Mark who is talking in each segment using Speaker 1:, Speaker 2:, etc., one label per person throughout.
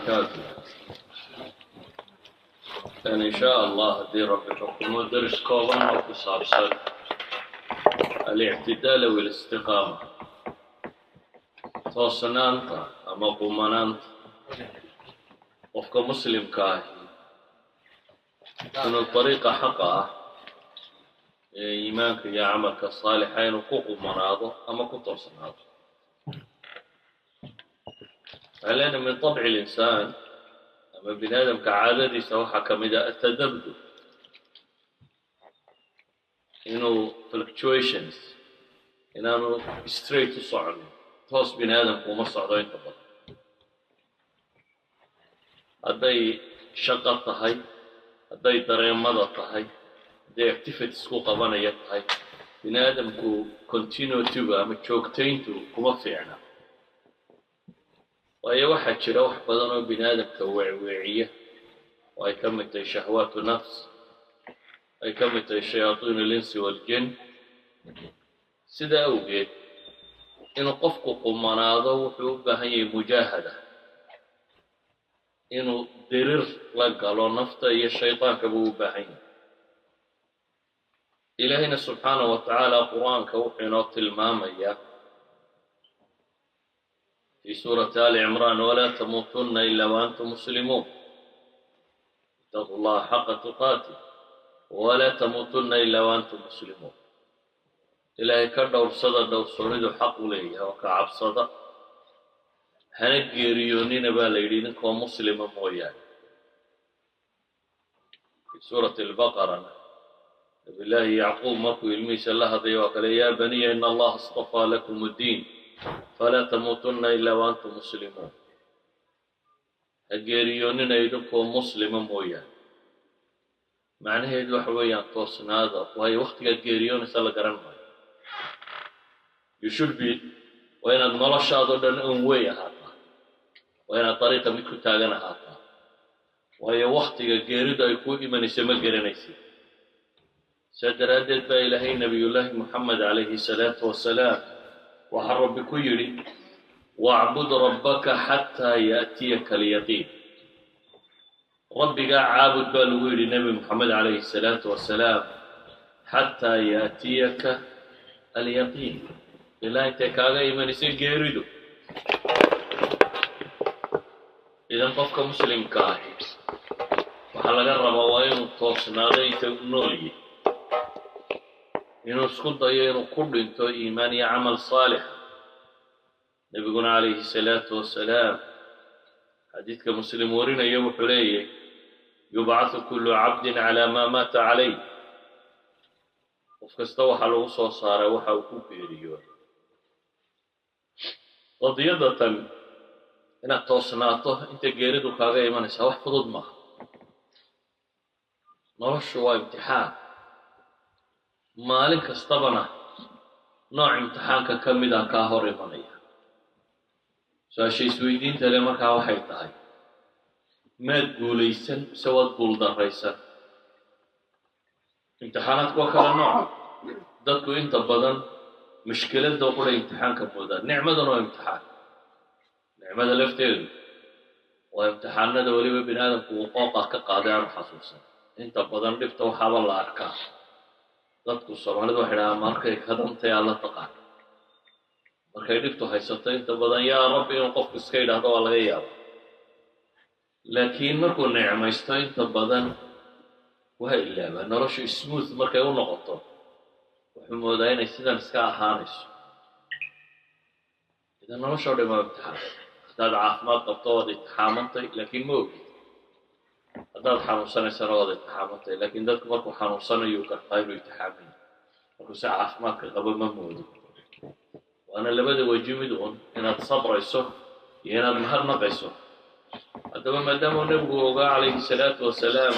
Speaker 1: وبركاته. إن شاء الله دي ربكم درس كوبان أو كسابسل الاعتدال والاستقامة توصنانتا أما قمانانتا وفق مسلم كاهي من الطريقة حقا إيمانك يا عملك الصالحين وقوق مناضه أما كتوصنانتا. علينا من طبع الإنسان أما بني آدم كعادة سوحة كمدى التدبد إنه fluctuations إنه straight صعب توص بني آدم ومصعدين تبض هذي شقة طهي هذي دريم مدى طهي هذي activities كو قبانا يطهي بني آدم كو continue to أما تشوكتين تو كما فيعنا وهي واحد شرا واحد بدنه بني آدم كوعوعية وهي كمت شهوات النفس أي كمت شياطين الإنس والجن سيدا أوجد إنه قفق قمناضه وحبه هي مجاهدة إنه درر لقالوا نفطه هي الشيطان كبوه بهين إلهنا سبحانه وتعالى قرآن كوحينا تلمامية في سورة آل عمران ولا تموتن إلا وأنتم مسلمون اتقوا الله حق تقاته ولا تموتن إلا وأنتم مسلمون. إلهي كردور صدى دور صوريدو حق ليه وكعب صدى هنجيريونين باليرينك ومسلم مويان. في سورة البقرة بالله يعقوب مركو يلميس الله ضيوك يا بني إن الله اصطفى لكم الدين فلا تموتن إلا وأنتم مسلمون. هنجيريونين يدكم مسلم مويان معناه يدو حويان توصن هذا وهي وقت الجيريون سلا قرنها يشوف بي وين الملش هذا دن أموية هذا وين طريقة ميكو تاجنا هذا وهي وقت الجيريد يكون إيمان يسمى قرنيسي سدرادت بإلهي نبي الله محمد عليه الصلاة والسلام وحرب بكيري واعبد ربك حتى يأتيك اليقين. ربك عابد بالويل نبي محمد عليه الصلاة والسلام حتى يأتيك اليقين. إلا أنت كاغا إيمان يسير جيريدو. إذا قفك مسلم كاهي وحلق الرموين التوصنا ليت نولي إنه سكنت إنه كل إنتو إيماني عمل صالح. نبينا عليه الصلاة والسلام حديث كمسلم ورنا يوم حليه يبعث كل عبد على ما مات عليه وفكستوى حلو صار وحاوكو بيريون قضية إنك توصناته إنت جيردو كاغا إيمانيسا وحفظ ضمه نرشوا امتحان مالك استبنا نوع امتحان كمدا كاهور إيمانيا ساشي سويدين تلمك وحي تاي ما تقوليسن سوى تقول دريسن امتحانات وكلا نوع دكو انت بدن مشكلة دوقل امتحان كبودا نعمة دنو امتحان نعمة لفتين وامتحاننا دولي ببنادم كوقوقا كقادر حصوصا انت بدن لفتو حاب الله أركا دكو الصباح دو حدا ماركي خدمتي على تقال markay dhigto haysato inta badan yaa rabbi inuu qofku iska yiraahdo waa laga yaabo laakiin markuu neecmaysto inta badan waa ilaaba noloshu smooth markay u noqoto wuxuu moodaa inay sidan iska ahaanayso idan noloshu dhima imtixaan hadaad caafimaad qabto waad imtixaamantay laakiin ma ogid hadaad xanuunsanaysana waad imtixaamantay laakiin dadku markuu xanuunsanayo kartaa inuu imtixaamin markuu si caafimaadka qabo ma moodo وأنا لبدأ وجمدون إن الصبر يسوع ين المهر نقيسه هذا ما دام النبي عليه الصلاة والسلام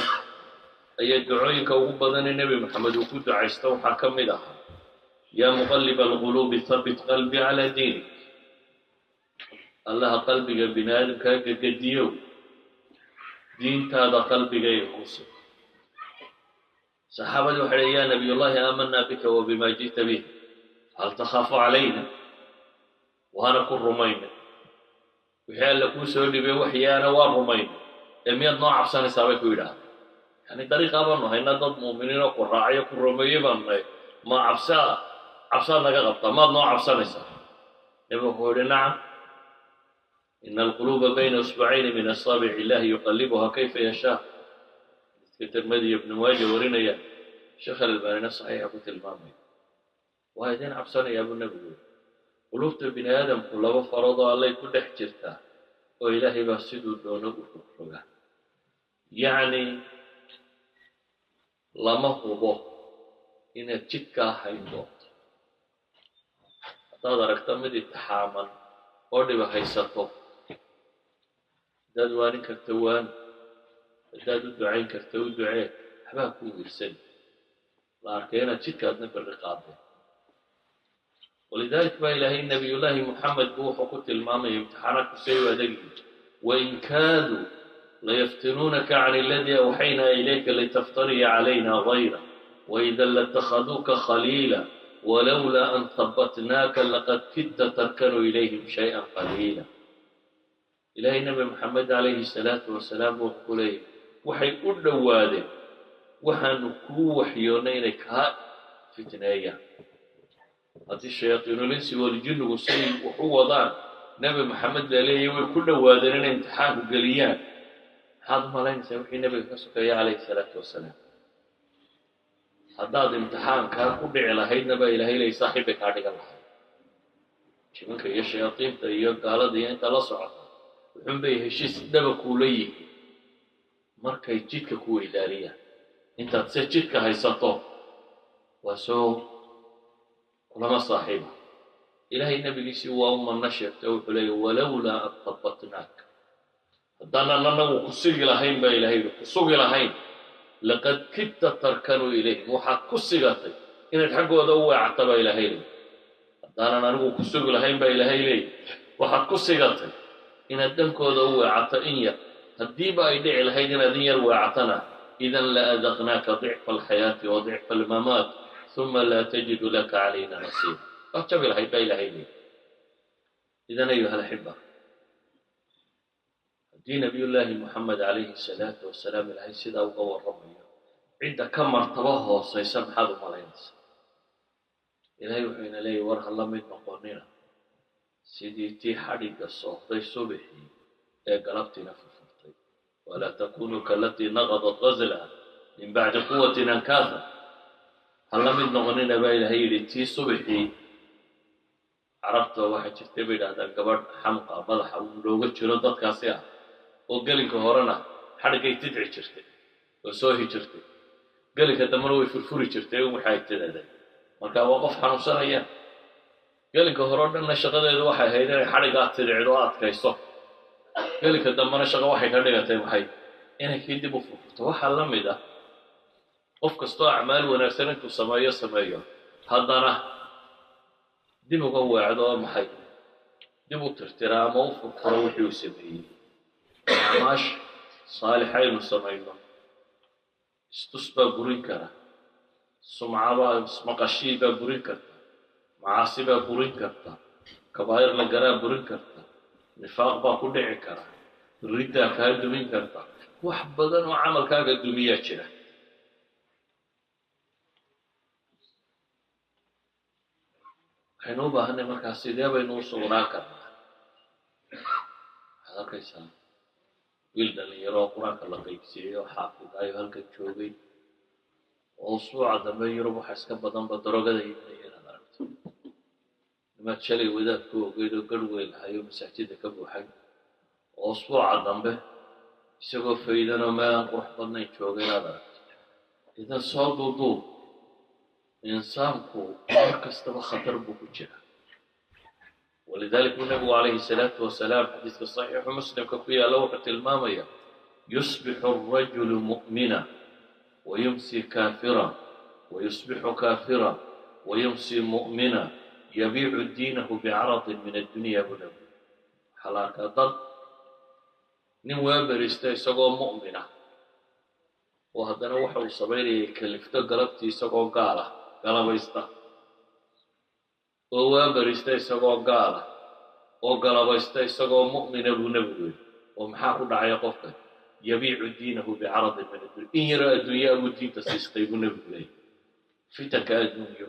Speaker 1: أي دعوين كوبضن النبي محمد وكود عيسته حكم لها يا مقلب القلوب ثبت قلبي على دينك الله قلبي بنادم كجديو دين هذا قلبي يقص صحابة يا نبي الله آمنا بك وبما جئت به هل تخاف علينا وأنا كل رمينا wixii alla kuu soo dhibay waxyaana waa rumayn ee miyaad noo cabsanaysaa bay ku yidhaahdeen yani dariiqaa baanu haynaa dad mu'miniin oo ku raacayo ku rumeeye baanu nahay ma cabsaad naga qabtaa maad noo cabsanaysaa nebigu wuxuu yidhi nacam ina alquluuba bayna isbacayni min asaabici illahi yuqallibuhaa kayfa yashaa midka tirmidi iyo ibnu maaja warinaya sheekh alalbaanina saxiixa ku tilmaamaya waa idin cabsanayaa buu nebigu yidhi quluubta bini aadamku laba faroodoo allay ku dhex jirtaa oo ilaahay baa siduu doono u rogrogaa yacni lama hubo inaad jidkaa hayn doonto haddaad aragto mid itixaaman oo dhiba haysato haddaad waanin karta waani haddaad u ducayn karta u ducee waxbaa kuu wirsani la arkay inaad jidkaadna berri qaadeen ولذلك baa ilaahay nabiyullaahi muxamed buu wuxuu ku tilmaamaya imtixaanaadku say u adagyihin wain kaaduu layaftinuunaka can aladii awxaynaa ilayka litaftariya calayna gayra waidan latakhaduuka khaliila walowlaa an habbatnaaka laqad kidta tarkanuu ilayhim shay-an qaliila ilaahay nabi maxamed calayhi salaatu wasalaam wuxuu ku leeyahy waxay u dhowaadeen waxaanu kuu waxyoonnay inay kaa fitneeyaan haddii shayaatiinulinsi waljinnigu say wax u wadaan nebi maxamed baa leeyahy way ku dhowaadeen inay imtixaanku geliyaan maxaad u malaynaysaa wixii nebiga ka sokeeya calayhi salaatu wasalaam haddaad imtixaankaa ku dhici lahaydna baa ilaahay leeyay saaxiib bay kaa dhigan lahayd jimanka iyo shayaatiinta iyo gaalada iyo inta la socota wuxuun bay heshiis dhaba kuula yihiin markay jidka ku weydaaliyaan intaad se jidka haysato waa soo kulama saaxiiba ilaahay nabigiisii waa u manno sheegtay wuxuu leeyahy walowlaa an habbatnaaka haddaanan anagu ku sugi lahayn baa ilahay yidhi ku sugi lahayn laqad kidta tarkanuu ilayhim waxaad ku sigatay inaad xaggooda u weecata baa ilaahay leeyay haddaanan anigu ku sugi lahayn baa ilaahay leeyay waxaad ku sigatay inaad dhankooda u weecato in yar haddiiba ay dhici lahayd inaad in yar weecatana idan la adaqnaaka dicfa alxayaati wa dicfa almamaat uma laa tajidu laka calayna nasiira waad jabi lahayd baa ilaahay leeyay idan ayuha alaxiba haddii nabiyullaahi moxamed calayhi salaatu wasalaam ilaahay sidaa uga warramayo cidda ka martaba hoosaysa maxaad u malaynaysaa ilaahay wuxuu ina leeyahy war ha la mid noqonina sidii tii xadhigga soofday subixii ee galabtiina furfurtay walaa takunuu kaalatii naqadat gazlaha min bacdi quwatin ankaasa ha la mid noqonina baa ilaahay yidhi tii subixii carabta waxaa jirtay bay idhahdaan gabadh xamqa madaxa uu looga jiro dadkaasi ah oo gelinka horena xadhiggay tidci jirtay oo soohi jirtay gelinka dambena way furfuri jirtay waxay tidhahdeen marka waa qof xanuunsanaya gelinka hore o dhanna shaqadeedu waxay ahayd inay xadhiggaa tidicdo oo adkayso gelinka dambena shaqo waxay ka dhigatay maxay inay kii dib u furfurto waxaa la mid ah qof kastoo acmaal wanaagsan intuu sameeyo haddana dib uga weecdo oo maxay dib u tirtira ama u furfuro wixii uu sameeyey acmaash saalixaynu samayno istus baa burin kara sumcabaa ismaqashii baa burin karta macaasi baa burin karta kabaa'ir la garaa burin karta nifaaq baa ku dhici kara riddaa kaa dumin karta wax badan oo camalkaaga dumiyaa jira waxaynu u baahanay markaa sidee baynu u sugnaan karnaa waxaad arkaysaa wiil dhalinyaro oo qur-aanka la qaybsiiyey oo xaafidaayo halkan joogay oo usbuuca dambe yurub waxa iska badanba darogada iibnaya inaad aragto nimaad shalay wadaad ku ogeyd oo garh weyn ahayo masaajida ka buuxay oo usbuuca dambe isagoo faydanoo meelaan qurux badnayn jooga inaad aragto idan soo duuduub insaanku mar kastaba khatar buu ku jira walidalik buu nabigu calayhi salaatu wasalaam xadiiska saxiixu muslimka ku yaalla wuxuu tilmaamaya yusbixu arajulu mu'mina wayumsi kaafira wayusbixu kaafira wayumsi mu'mina yabiicu diinahu bicaradin min addunya buu nabigu waxaa la arkaa dad nin waabarista isagoo mu'mina oo haddana waxa uu samaynayay kalifto galabtii isagoo gaala galabaysta oo waabarista isagoo gaala وقلبيستا isagoo mu'mina buu nabigu oo maxaa ku dhacay qofka yabiicu diinahu bi'arad min ad-dunya in yara addunya buu diinta siistay buu nabigu leeyahay fitanka adduunyo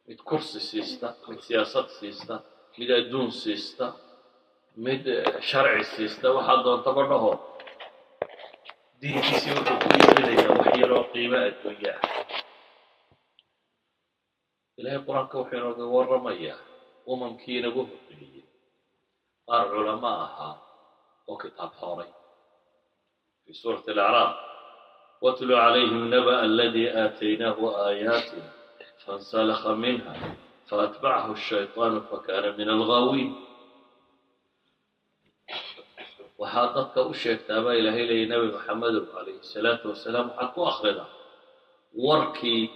Speaker 1: mid kursi siista mid siyaasad siista mid adduun siista mid sharci siista waxaa doontaba dhaho diinkiisii wuxuu ku iibinayaa wax yaroo qiimo adduunya ilaahay qur-aanka wuxuu inooga warramayaa umamkii inagu horreeyey qaar culama ahaa oo kitaab xoray في سورة الأعراف واتل عليهم نبأ الذي آتيناه آياتنا فانسلخ منها فأتبعه الشيطان فكان من الغاوين وحاطتك أشيك تابا إلهي لي نبي محمد عليه الصلاة والسلام حقو أخرنا وركي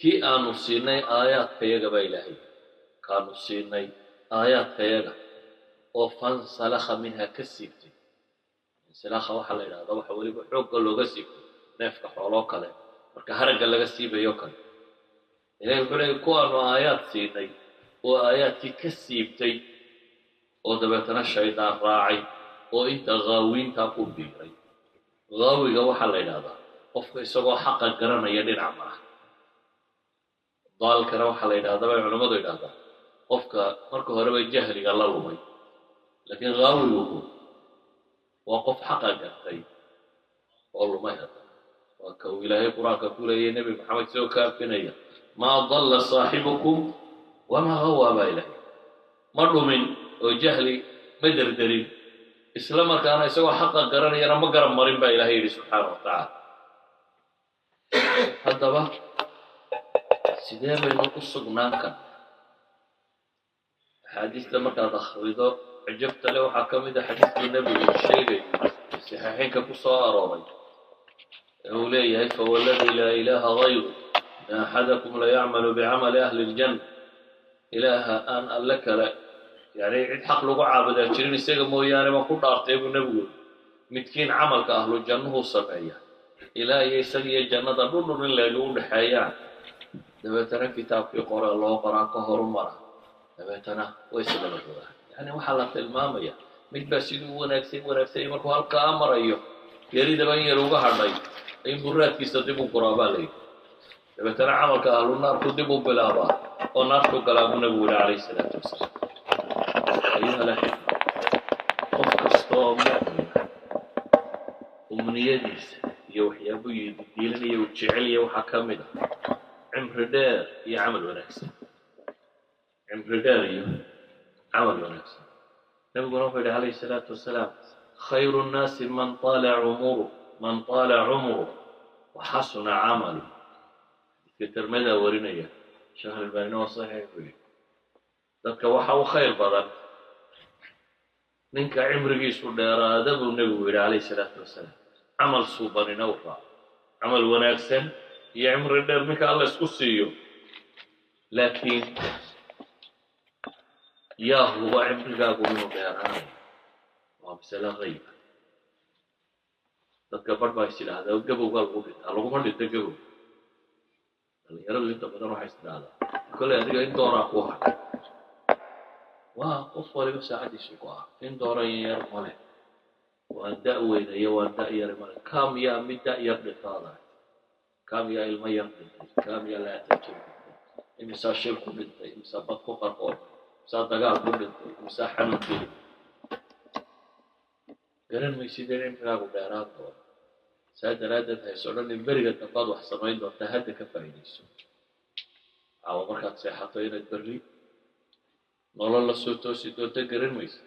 Speaker 1: كي آنو سيني آيات كيغا بإلهي كانوا سيني آيات كيغا وفانسلخ منها كسيبتي انسلاخ waxa la yiraahdo waxa waliba xoog looga siibto neefka xoolo kale marka haraga laga siibayo kale ilaahay wuxuu leeyahay kuwaanu aayaad siinay oo aayaadkii ka siibtay oo dabeetana shaydaan raacay oo inta gaawiinta ku biiray gaawiga waxa la yiraahdaa qofka isagoo xaq garanaya dhinac ma daalkana waxa la yiraahdaa culimadu yiraahdaan qofka marka hore way jahliga la lumay laakiin gaawigu وقف حقا قرتي والله ما يهدى وكو إلهي قرآن كقول يا نبي محمد سوى كافنية ما ضل صاحبكم وما غوى ما إلهي مروا من جهلي مدر دريب إسلام كان يسوى حقا قراني أنا ما قرم مرين با إلهي سبحانه وتعالى هذا با سيدنا ينقص قنانك حديث لما كان أخرجه عجبت له حكم إذا حديث النبي الشيء صحيحين كقصة أراضي أوليه فهو الذي لا إله غيره إن أحدكم لا يعمل بعمل أهل الجنة إله أن لك لا يعني عد حق له عابد أشرين السجن يعني ما كنت أرتب النبي متكين عمل كأهل الجنة هو السبعية إله يسجي الجنة ضرر من لا يلون حياة دبتنا كتاب في قراء الله قراء كهر مرة دبتنا ويسلم الله يعني وحلت المامية متبسيد ونفسي مركو هالك أمر أيه يريد بأن يروق هذاي إن برات كيستبو قرابة لي دبتنا عمل كأهل النار كتبو بلابا ونار كلام النبي عليه الصلاة والسلام أيها الأخوة قف استوى أمنيتيس يوحي أبوي ديلني يوجعلي وحكمنا عمر دار يعمل ونفسه عمر دار عمل ونفسه نبي محمد عليه الصلاة والسلام خير الناس من طال عمره وحسن عمله كتر مدى ورنية شهر البانوة صحيح فيه ذلك وحاو خير بدل منك عمرك يسود يرادب النبي عليه الصلاة والسلام عمل صوبان نوفا عمل ونفسه يعمر الدار منك الله يسكسيه لكن يا هو عمرك منه بيران ومسألة غيبة تذكر بايسي هذا وقبوا قلبه قلت ما اللي تقبوا يرى اللي انت بدنا نروح هذا كل هذه انت وراك واحد وقف ولي بس عادي سوقها ان دورا يرمله وأدأوا إذا يوأدأ يرمله كم يا مدة يبدأ هذا كم يا الماء يبدأ كم يا لا تجيب إمسا شرك بنت إمسا بطق قرقور إمسا دقاء بنت إمسا حنون بنت قرن ميسيدين إمكراك بيران دور سادة رادت هاي سعران إمبرغة نقاض وحسنين دور تهدى كفاينيسو أو مركات سيحطين البري نولا الله سوتوسي دوتا قرن ميسي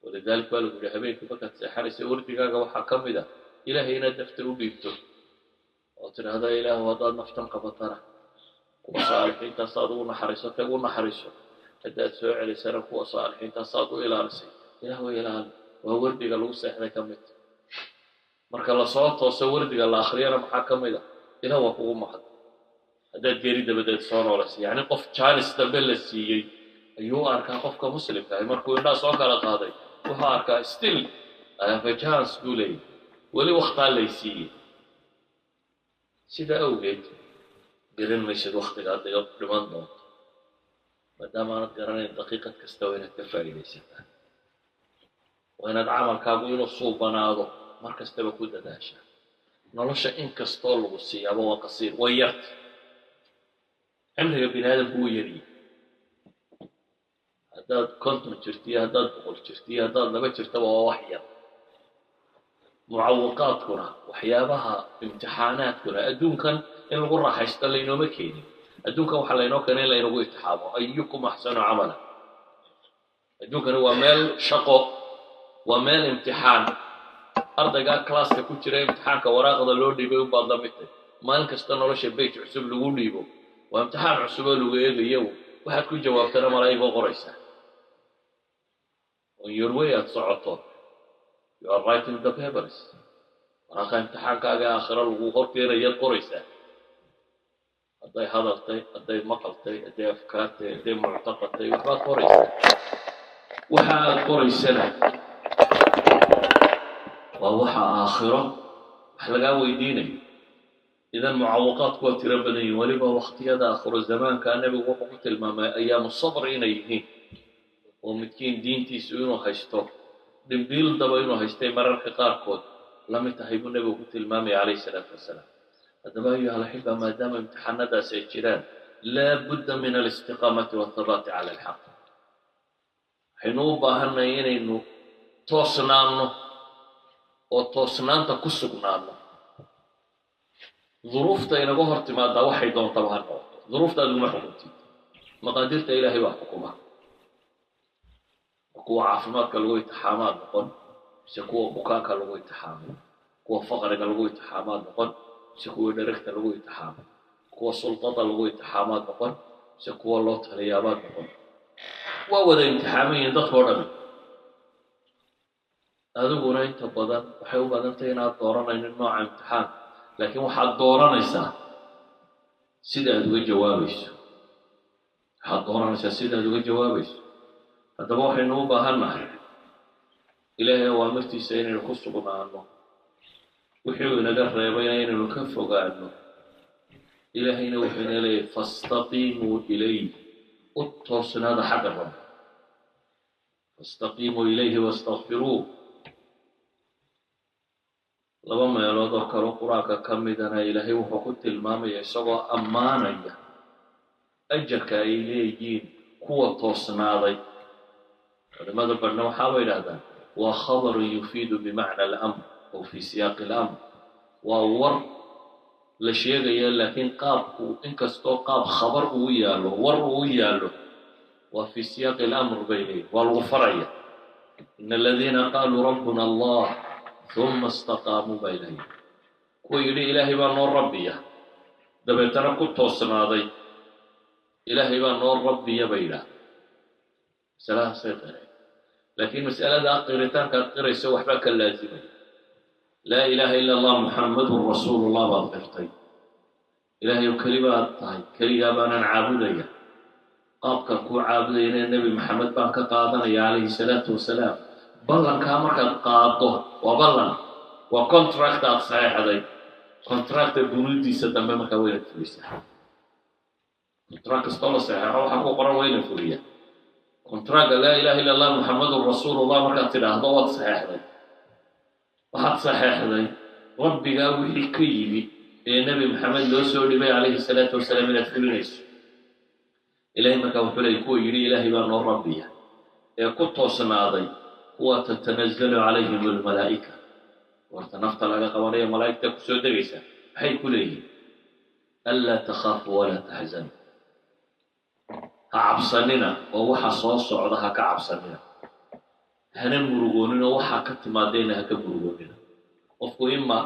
Speaker 1: ولذلك قالوا لحبيك فقط سيحرس أوردقاك وحكم ذا إلهي ندفتروا بيبتو وقتنا هذا إله وضع نفتن قبطرة وصالحين تصادوا نحرسوا تقول نحرسوا حتى أتسوع علي سنة وصالحين تصادوا إلى رسي إله وإله ووردق الله سيحنا كمت marka la soo tooso wardiga la akhriyana maxaa kamid ah ila waa kugu mahad hada geerida badeed soo noolasi yani qof jaanis dambe la siiyay ayuu arkaa qofka muslimka ah markuu indha soo kala qaaday wuxuu arkaa still ayaba chance gulay wali waqti la siiyay sida awgeed garan maysid waqtiga adiga dhiman doonto maadaama aanad garanayn daqiiqad kasta waa inaad ka faa'iidaysataa waa inaad camalkaagu inuu suubanaado mar kastaba ku dadaashaa nolosha in kastoo lagu siiyaaba waa qasiir way yarta cimriga bini aadamku wuu yariyey haddaad 50 jirtiyo haddaad 100 jirtiyo haddaad 2 jirtaba waa wax yar mucawaqaadkuna waxyaabaha imtixaanaadkuna adduunkan in lagu raaxaysto laynooma keenin adduunkan waxaa laynoo keenay in laynagu itixaamo ayukum axsanu camala adduunkani waa meel shaqo waa meel imtixaan ardaygaa classka ku jira imtixaanka waraaqda loo dhiibay unbaad la mid tahay maalin kasta nolosha beyt cusub lagu dhiibo waa imtixaan cusub oo lagu eegayo waxaad ku jawaabtana malaa'igoo qoraysaa on your way aad socoto you are writing the papers waraaqa imtixaankaaga aakhira lagu horkeenayaad qoraysaa hadday hadaltay hadday maqaltay hadday afkaartay hadday muctaqatay waxbaad qoraysaa waxa aad qoraysana waa waxa aakhiro wax lagaa weydiinayo idan mucawaqaadku waa tiro badan yihiin weliba waqtiyada aakhiro zamaanka nabigu wuxuu ku tilmaamay ayaamu sabr inay yihiin oo midkiin diintiisu inuu haysto dhimbiildaba inuu haystay mararka qaarkood lamid tahay buu nabigu ku tilmaamay calayhi salaatu wasalaam haddaba ayuha alaxiba maadaama imtixaanadaas ay jiraan laa budda min alistiqaamati waathabaati cala alxaq waxaynu u baahannahay inaynu toosnaanno oo toosnaanta ku sugnaanno duruufta inaga hor timaadaa waxay doontaba ha noqoto duruuftaadu ma xukuntid maqaadirta ilaahay baa xukuma kuwa caafimaadka lagu itixaamaad noqon mise kuwa bukaanka lagu itixaamo kuwa faqriga lagu itixaamaad noqon mise kuwa dherigta lagu itixaamo kuwa sultada lagu itixaamaad noqon mise kuwa loo taliyaabaad noqon waa wada imtixaamayiin dadkoo dhami adiguna inta badan waxay u badantahay inaad dooranaynin nooca imtixaan laakiin waxaad dooranaysaa sida aad uga jawaabayso haddaba waxaynu u baahannahay ilaahay awaamirtiisa inaynu ku sugnaano wixii inaga reebayna inaynu ka fogaano ilaahayna wuxuu ina leeyahay fastaqiimuu ilayh u toosnaada xagga rabbi fastaqiimuu ilayhi wastakfiruuh laba meelood oo kale qur-aanka ka midana ilaahay wuxuu ku tilmaamaya isagoo ammaanaya ajarka ay leeyihiin kuwa toosnaaday culimada badhna waxaaba yidhahdaan waa khabarun yufiidu bimacna alamr aw fi siyaaqi alamr waa war la sheegaya laakiin qaabku inkastoo qaab khabar uu yaallo war uu yaallo waa fi siyaaqi alamr bay leeyihin waa lagu faraya ina aladiina qaaluu rabbuna allah ثم استقاموا بينهم ويقولي إلهي بان نور ربي دبيتنا كنت توصناضي إلهي بان نور ربي بينا سلام سيطري لكن مسألة ذا قريتان كانت قري سوى حباك اللازمة لا إله إلا الله محمد رسول الله باطرتي إلهي وكلمات طيب كلمة بانا عابدية قابك كو عابدين النبي محمد بان كقادنا عليه الصلاة والسلام ballankaa markaad qaado waa ballan waa contract aad saxeexday contracta bunudiisa dambe markaa wayna fulisaa contract kastoo la saxeexo waxaa ku qoran wayna fuliya contracta laa ilaha illa allah muxamadun rasuulullah markaad tidhaahdo waad saxeexday waxaad saxeexday rabbigaa wixii ka yimi ee nebi maxamed loo soo dhibay calayhi salaatu wasalaam inaad fulinayso ilahay markaa wuxuu leeyay kuwa yidhi ilaahay baa noo rabbiya ee ku toosnaaday وتتنزل عليهم الملائكة وارتنفت لك قوانية ملائكة كسود ليس حي كليه ألا تخافوا ولا تحزنوا عبصننا ووحى صوص عضها كعبصننا هنا مرغوننا وحى كتمادينها كمرغوننا وفقوا إما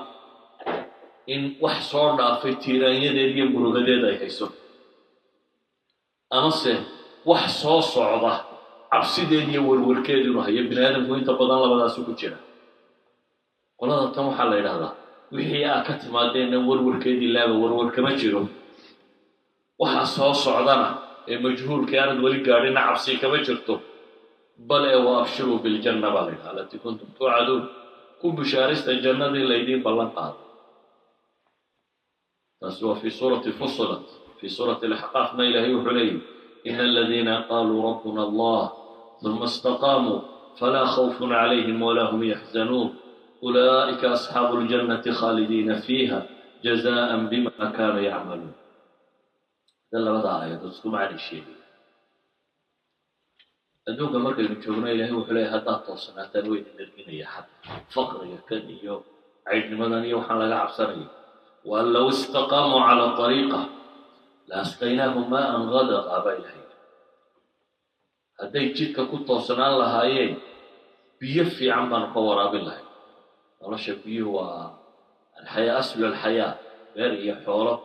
Speaker 1: إن وحصورنا في تيرانية دي مرغدين دي هيسو أنصي وحصوص عضها cabsideediiyo warwarkeeduna haya bini aadamku inta badan labadaas ku jira qolada tan waxaa la yidhaahdaa wixii aad ka timaadeenna warwarkeedii laaba warwar kama jiro waxaa soo socdana ee majhuulkii aanad weli gaadhina cabsi kama jirto bal ee wa abshiruu biljanna baa la yidhaha allatii kuntum tuucaduun ku bishaarista jannadii laydiin ballan qaado taasi waa fi suurati fusilat fi suurati alaxqaafna ilaahay wuxuu leeyahy إن الذين قالوا ربنا الله ثم استقاموا فلا خوف عليهم ولا هم يحزنون أولئك أصحاب الجنة خالدين فيها جزاء بما كانوا يعملون. دل وضع آيات اسكم عن الشيء أدوك مركز جوجنا إلهي وحليه هذا توصنا تنويد الدنيا حد فقر يكن يوم عيد مدني وحنا لقى عبسري وأن لو استقاموا على طريقة لأسقيناهم ماء غدقا بإلهي هدي جدك كنت توصنا لها أيه بيفي عمان قورا بالله الله شبيه والحياة أسل الحياة غير يحوله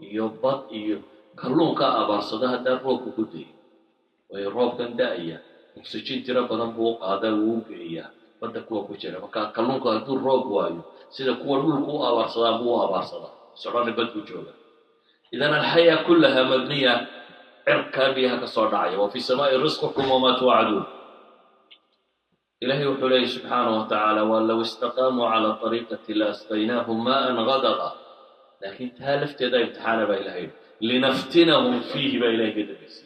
Speaker 1: يبط كلهم كأبار صدها دار روك كدي ويروب كان دائية أكسجين ترى بدن بوق هذا ووقعية بدك كوا كجرا فكان كلهم كهدور روب وايو سيدا كوا نقول كوا أبار صدا بوا أبار صدا سرنا بدو جولا. إذن الحياة كلها مبنية عركان بها كصداعية وفي السماء رزقكم وما توعدون. إلهي وحليه سبحانه وتعالى ولو استقاموا على طريقة لأسقيناهم ماء غدقا لكن تهالفت يدا امتحان بإلهي لنفتنهم فيه بإلهي قدبسي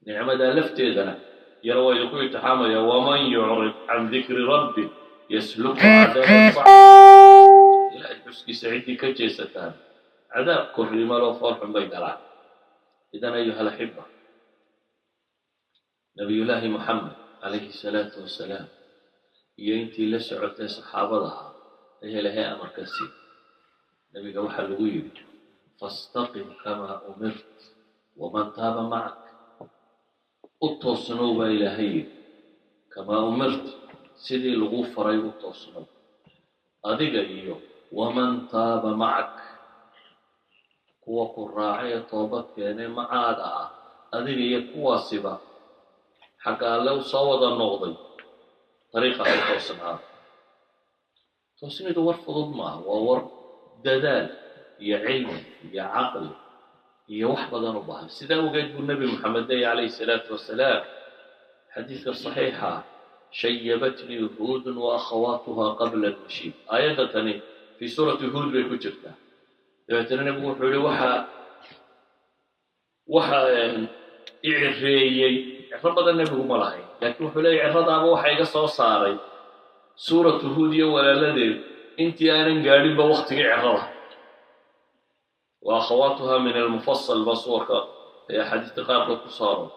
Speaker 1: نعمة لفت يدنا يروى يقول تحامل ومن يعرض عن ذكر ربه يسلك عذابا صعبا إلهي بسكي سعيدي كجيستان عذاب كفر مالو فرح بين العالم. إذن أيها الأحبة نبي الله محمد عليه الصلاة والسلام ينتي لسعة صحابتها هي لها أمر كثير نبي وحى الويل فاستقم كما أمرت ومن تاب معك أتصنوا بإلهي كما أمرت سيدي الغفر أتصنوا أدق إيو ومن تاب معك كوا قراعي طوبت يعني معادا أدق إيو كوا سبا حقا لو صوت النغضي طريقة التوسنها توسني دور فضل معه وور دلال يا علم يا عقل يا وحبة نبها سيدا وقيد النبي محمد عليه الصلاة والسلام حديث الصحيحة شيبتني هود وأخواتها قبل المشيب آية ثانية في سورة هود بكتبتها دعتنا نقول حولي وحا إعريي عرض النبي ملاهي لكن حولي عرض أبو حيقى صاري سورة هود ولا لدي انتي أنا قارب وقت عرضها وأخواتها من المفصل بصورك هي حديث قارقود صارت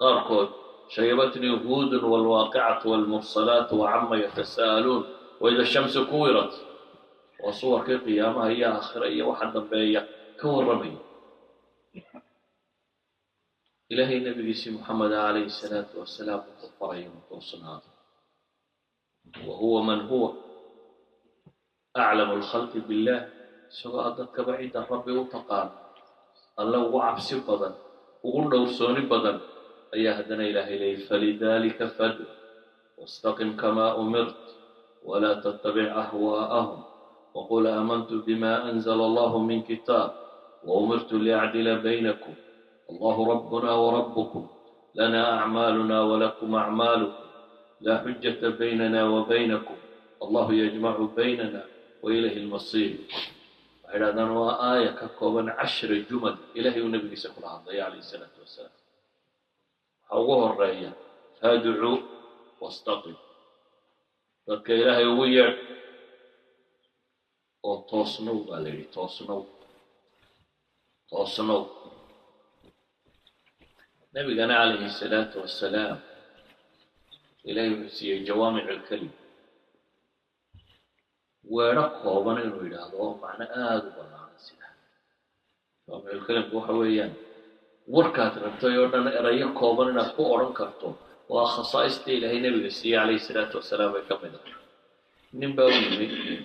Speaker 1: قارقود شيبتني هود والواقعة والمرسلات وعما يتساءلون وإذا الشمس كورت وصور قيامها هي آخرية وحدا بيا كورمي إلهي النبي محمد عليه الصلاة والسلام مغفرين وصناد وهو من هو أعلم الخلق بالله سواء ضدك بعيد الرب وتقال الله وعب سبدا وقل له سوني بدن أي هدنا إلهي إليه فلذلك فد واستقم كما أمرت ولا تتبع أهواءهم وقل آمنت بما أنزل الله من كتاب وأمرت لأعدل بينكم الله ربنا وربكم لنا أعمالنا ولكم أعمالكم لا حجة بيننا وبينكم الله يجمع بيننا وإليه المصير. هذا هو آية كقوبا 10 جمل إلهي والنبي صلى الله عليه وسلم حوه الرأي فادعوا واستقم فك إلهي ويا وتصنوا بالي تصنوا نبي كان عليه الصلاة والسلام إلهي وسي جوامع الكلم ورقه وبنى إنه هذا معنى آذو بالله سيدا جوامع الكلم هو حويان وركات ربطة يوردنا إرأيه كوبان نفقه أوران كرتون وخصائص إلهي نبي وسي عليه الصلاة والسلام يكمل نباوي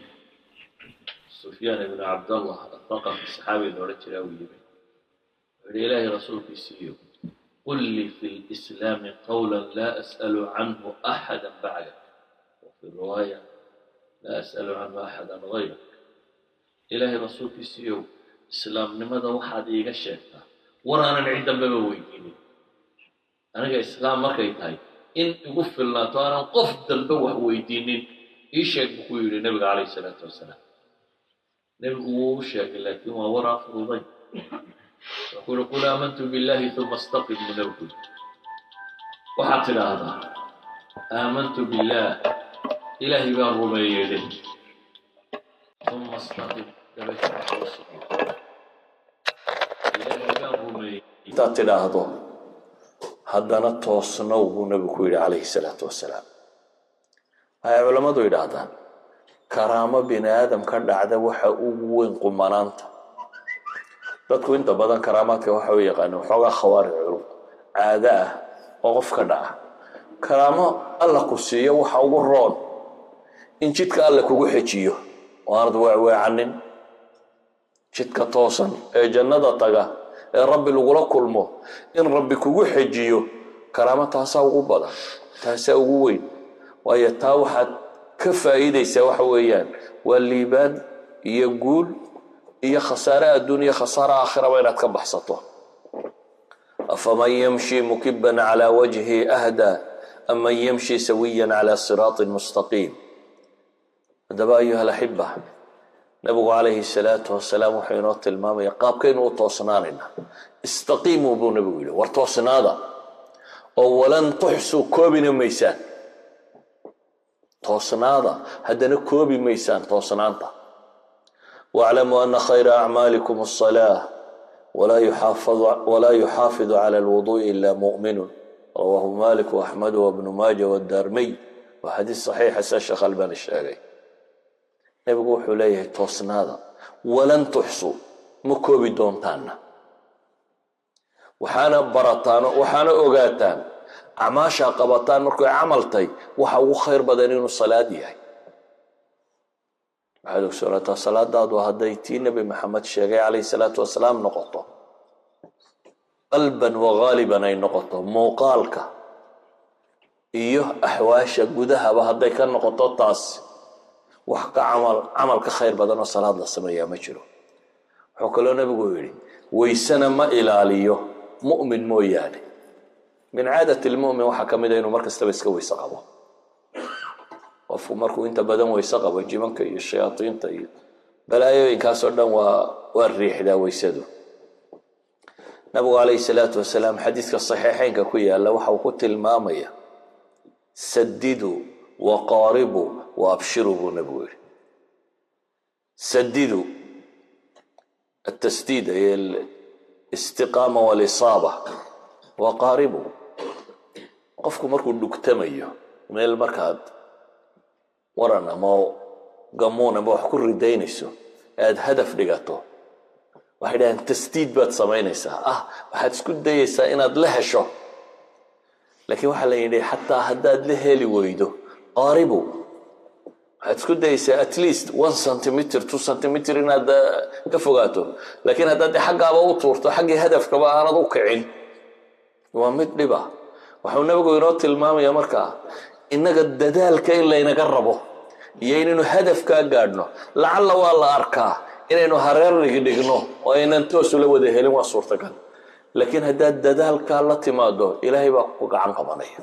Speaker 1: سفيان بن عبد الله الثقفي الصحابي الذي تلاوي إلهي رسولك السيو قل لي في الإسلام قولا لا أسأل عنه أحدا بعدك وفي الرواية لا أسأل عنه أحدا غيرك إلهي رسولك السيو إسلام لماذا واحد يقشعك ورانا نعيد بويني أنا إسلام ما كيتاي إن يقف الله تعالى قف دلبوه ويدينين إيشك بقول النبي عليه الصلاة والسلام نبي وشاك لكن ما وراء فروضي يقول قل آمنت بالله ثم استقم لنوكل وحط هذا آمنت بالله إلهي بان رميه ثم استقم دبيت إلهي بان رميه تاتي هذا هذا توصنوا بنبي عليه الصلاة والسلام هاي علماء يدعان كرامة بني آدم كان دعده وحا وين قمانانتا dadku inta badan karaamaadka waxa uu yaqaan xogaa khawaaric caada ah oo qof ka dhaca karaamo alla ku siiyo waxa ugu roon in jidka alla kugu xejiyo oo arad weecanin jidka toosan ee jannada taga ee rabbi lagula kulmo in rabbi kugu xejiyo karaamo taasa ugu badan taasa ugu weyn waayo taa waxaad ka faa'iidaysaa waxa weeyaan waa liibaan iyo guul iyo khasaare adduunyo khasaare aakhira inaad ka baxsato afaman yamshi mukibban ala wajhi ahda am man yamshi sawiyan ala siratin mustaqim hadaba ayuha alahibba nabigu alayhi salatu wasalaam wuxuu inoo tilmaamaya qaabkaynu u toosnaanayna istaqiimu buu nabigu yidhi war toosnaada oo walan tuxsu koobina maysaan toosnaada haddana koobi maysaan toosnaanta واعلموا أن خير أعمالكم الصلاة ولا يحافظ على الوضوء إلا مؤمن رواه مالك وأحمد وابن ماجه والدارمي وحديث صحيح الشيخ الألباني الشافعي نبي حليه توصن هذا ولن تحصوا مكوبي دونتانا وحانا برطان وحانا أوغاتان أعماشا قبطان مركو عملتي وحاو خير بدنين الصلاة دي هذا سورة الصلاة داد وهديتي نبي محمد الشيخ عليه الصلاة والسلام نقطة قلبا وغالبا أي نقطة موقالك إيوه أحواشا قدها بهديك النقطة تاس وحكا عملك خير بدن الصلاة للسمية مجرو حكالو نبي قولي ويسنا ما إلاليو مؤمن موياني من عادة المؤمن وحكا مدينو مركز تبسك ويسقبه qofku markuu inta badan weysa qabo jimanka iyo shayaatiinta iyo balaayooyinkaas oo dhan waa riixdaa weysadu nabigu alayhi salaatu wasalaam xadiiska saxiixaynka ku yaala waxa uu ku tilmaamaya sadidu wa qaribu wa abshiru nabigu sadidu التسديد هي الاستقامة والإصابة وقاربه qofku markuu dhugtamayo meel markaad waran ama gamoon ama wax ku ridaynayso aad hadaf dhigato waxay dhahan tasdiid baad samaynaysaa waxaad isku dayaysaa inaad la hesho laakiin waxa la yidhi xataa haddaad la heli weydo qaaribu waxaad isku dayaysaa at least 1 centimeter 2 centimeter inaad ka fogaato laakiin haddaad xaggaaba u tuurto xaggii hadafkaba aanad u kicin waa mid dhiba waxuu nabigu inoo tilmaamayaa markaa innaga dadaalka in laynaga rabo iyo inaynu hadafkaa gaadhno lacalla waa la arkaa inaynu hareer dhigno oo aynan toos ula wada helin waa suurtagal laakiin haddaad dadaalkaa la timaado ilaahay baa ku gacan qabanaya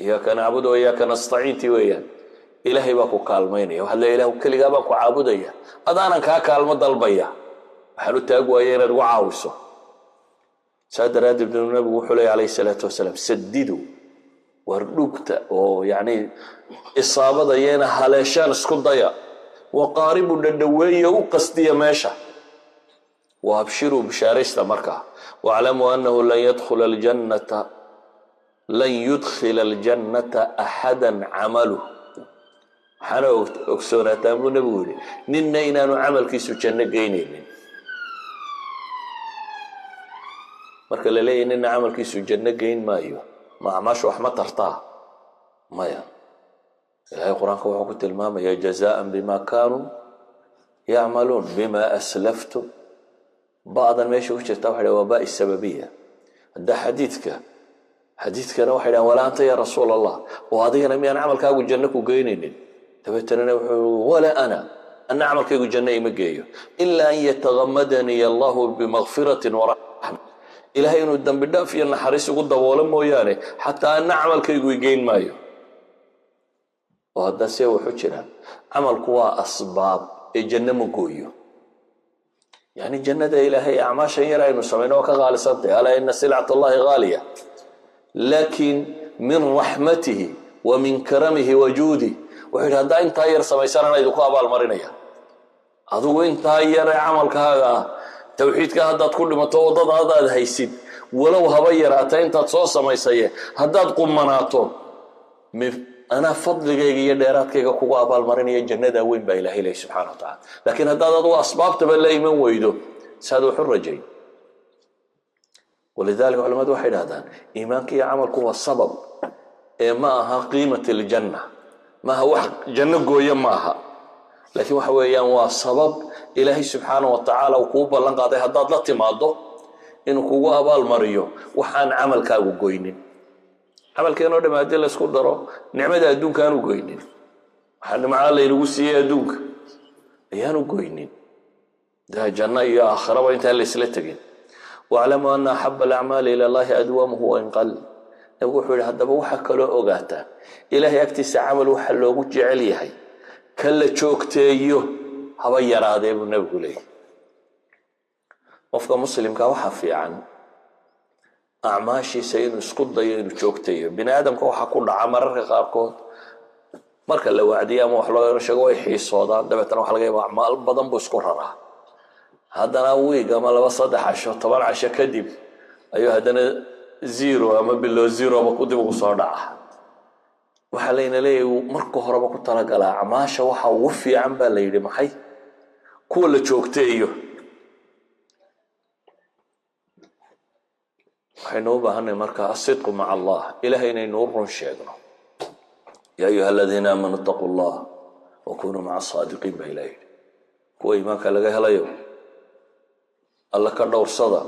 Speaker 1: iyaaka nacbudu wa iyaaka nastaciintii weeyaan ilaahay baa ku kaalmaynaya waxaad leeyahay ilaahu keligaa baan ku caabudaya adaanan kaa kaalmo dalbaya waxaan u taag waaya inaad ugu caawiso saa daraaddeed nabigu wuxuu leeyahay calayhi salaatu wasalaam sadidu wardugta oo yani isaabada yeena haleeshaan isku daya waqaaribu dhadhaweeyo u qasdiya meesha waabshiru bishaaraysta markaa waaclamu annahu lan yudkhila aljannata axadan camaluh waxaana ogsoonataan buu nabigu yidhi ninna inaanu camalkiisu janno geynaynin marka la leeyahay ninna camalkiisu janno geyn maayo ما عماش وحما ترتا مايا إلهي القرآن كوحو كنت الماما يا جزاء بما كانوا يعملون بما أسلفت بعض ما يشوف توحد وباء السببية ده حديثك أنا واحد ولا أنت يا رسول الله وهذه أنا ميان عمل كاقو جنك وقينين تبتنا ولا أنا أعمل كاقو جنة مقايو إلا أن يتغمدني الله بمغفرة ورحمة إلهي إنه الدم بالدافع في أن حريص يقول دولا موياني حتى أن عمل كيقو يقين مايو وهذا سيوي حجرا عمل قوى أسباب الجنة مقويو
Speaker 2: يعني جنة إلهي أعماشا يرى إنه سمينه كغالي صدق ألا إن سلعة الله غالية لكن من رحمته ومن كرمه وجوده وحيد هذا إنت هير سميسانا إذا كوا بالمرينية أذو إنت هير عملك هذا توحيدك هذا كل ما توضد هذا هيسيد ولو هبير أنت تصوص سميسية هذا قمناته أنا فضل جيجي ديرات كي كوا بالمرينية جنة وين بإله إله سبحانه وتعالى لكن هذا هو أسباب تبلي من ويده سادو حر جاي ولذلك علماء واحد هذا إيمانك يا عملك هو السبب معها قيمة الجنة ما هو جنة قوية معها لكن وحويا هو السبب إلهي سبحانه وتعالى وكوبا لنقاضي هداد لا تماده إنه كوا بالمريو وحان عمل كاغو قوينين عمل كانوا لما أدي الله سكور درو نعمة أدون كانوا قوينين حنا معاه اللي يلوسي أدونك أيانو قوينين ده جنة يا آخرة وإنت اللي سلتكين واعلموا أن أحب الأعمال إلى الله أدومه وإن قل نقول حول هذا بوحة كله أوقاته إلهي أكتس عمل وحلو وجعليه هاي كل شوكتيه هبير هذا ابن نقولي وفق مسلم كوحة في عن أعماشي سيد سقط ضيين شوكتيه بني آدم كوحة كل عمر قاركود marka la wacdiyo ama wax loo sheego way xiisoodaan dabeetana waxa laga yaabaa acmaal badan buu isku raraa haddana wiig ama laba saddex casho 10 casho kadib ayuu haddana zero ama below zero ba ku dib ugu soo dhaca waxa layna leeyahay marka horeba ku talagalaa acmaasha waxa ugu fiican baa la yidhi maxay kuwa la joogteeyo waxaynu u baahanay marka asidqu maca allah ilaahay inaynu u run sheegno يا أيها الذين آمنوا اتقوا الله وكونوا مع الصادقين بإلهي كوي ما كان لقاها اليوم الله كدور صدى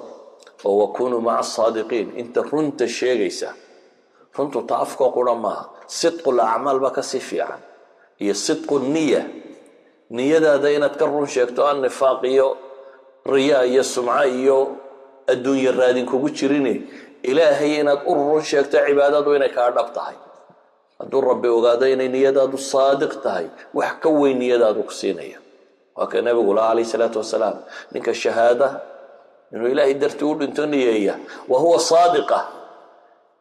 Speaker 2: وكونوا مع الصادقين انت رنت الشيء رنت تعفق قرما صدق الأعمال بك سفيعا هي صدق النية نية دا دينا تكرر شيكتو النفاق رياء السمعة الدنيا الرادين كوكوشريني إلهي إنك أرر شيكتو عبادات وإنك أردبتهاي hadduu rabbi ogaado inay niyadaadu saadiq tahay wax ka weyn niyadaadu ku siinaya waa ka nabigu alayhi salaatu wasalaam ninka shahaada inuu ilaahay dartii u dhinto niyeeya wa huwa saadiqa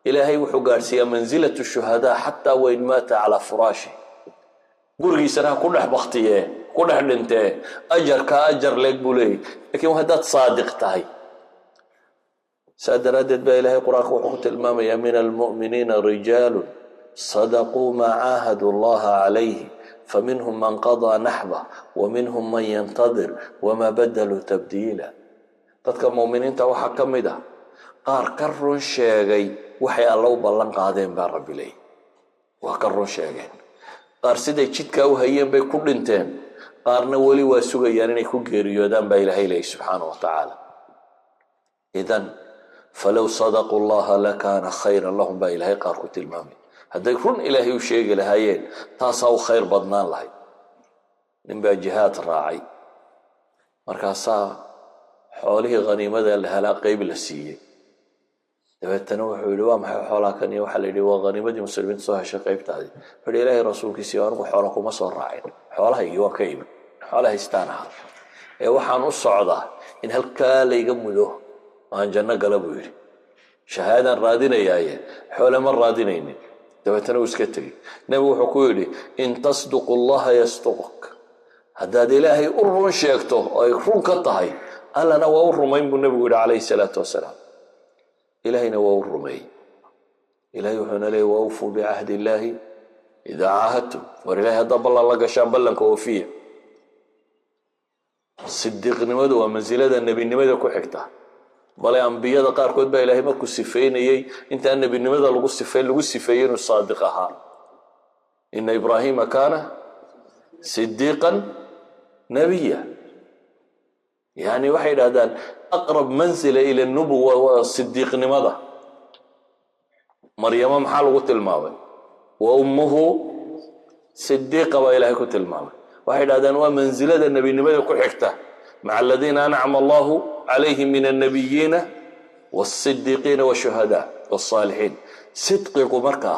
Speaker 2: ilaahay wuxuu gaarsiiyaa manzilatu shuhada hatta wayn maata ala furaashi gurigiisana ku dhex baqtiye ku dhex dhintee ajarka ajar leeg buu leeyahay laakiin haddaad saadiq tahay saadaradeed baa ilaahay quraanka wuxuu ku tilmaamayaa min almu'miniina rijaalun صدقوا ما عاهدوا الله عليه فمنهم من قضى نحبه ومنهم من ينتظر وما بدلوا تبديلا dadka muuminiinta waxa kamid ah qaar ka run sheegay waxay Allah u ballan qaadeen baa rabbi leey waa ka run sheegeen qaar siday jidka u hayeen bay ku dhinteen qaarna wali waa sugayaan inay ku geeriyoodaan baa Ilaahay leey subhanahu wa ta'ala idan falaw sadaqu Allah lakana khayran lahum baa Ilaahay qaar ku tilmaamay hadday run ilaahay u sheegi lahaayeen taasaa u khayr badnaan lahayd nin baa jihaad raacay markaasaa xoolihii khaniimada la helaa qayb la siiyey dabeetana wuxuu yidhi waa maxay xoolaha kan iyo waxaa la yidhi waa khaniimadii muslimiinta soo heshay qaybtaadii wuxuu yidhi ilaahay rasuulkiisii anigu xoola kuma soo raacin xoolahaygii waan ka imin xoolaha haystaan ahaa ee waxaan u socdaa in halkaa layga mudo aan janno gala buu yidhi shahaadaan raadinayaaye xoole ma raadinaynin dabeetana uu iska tegey nabigu wuxuu ku yidhi in tasduqu allaha yasduquk haddaad ilaahay u run sheegto oo ay run ka tahay allana waa u rumayn buu nabigu yidhi calayhi salaatu wasalaam ilaahayna waa u rumeeyey ilaahay wuxuuna leeyay waawfuu bicahdi illaahi idaa caahadtum war ilaahay haddaa ballan la gashaan ballanka oofiya sidiiqnimadu waa mansilada nebinimada ku xigta bal anbiyada qaar kood baa ilaahay markuu sifeynayay inta nabinimada lagu sifeeyay inuu saadiq ahaa inna ibrahima kana siddiqan nabiyya yani waxay yiraahdaan aqrab manzila ila an-nubuwwa wa siddiqnimada maryama maxaa lagu tilmaamay wa ummuhu siddiqa baa ilaahay ku tilmaamay waxay yiraahdaan waa manzilada nabinimada ku xigta مع الذين أنعم الله عليهم من النبيين والصديقين والشهداء والصالحين صدق مركة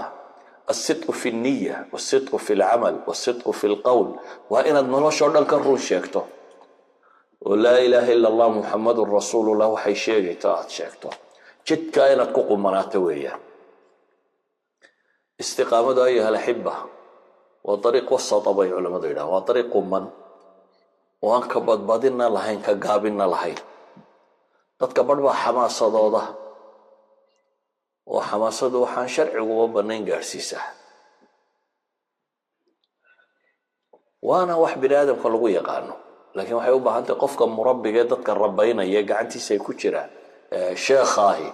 Speaker 2: الصدق في النية والصدق في العمل والصدق في القول وإن المنوش عندنا كرون شيكتو oo laa ilaaha ila allah muxammadun rasuulullah waxay sheegayto aad sheegto jidkaa inaad ku qumanaato weeyaan. istiqaamadu ayuha alaxiba waa dariiq wasata bay culamadu yidhahan, waa dariiq quman oo aan ka badbadinna lahayn ka gaabinna lahayn. dadka badh baa xamaasadooda oo xamaasadu waxaan sharcigu uga bannayn gaadhsiisaa, waana wax bini aadamka lagu yaqaano. laakiin waxay u baahan tahay qofka murabbiga ee dadka rabaynaya gacantiisa ay ku jiraan sheekhaahi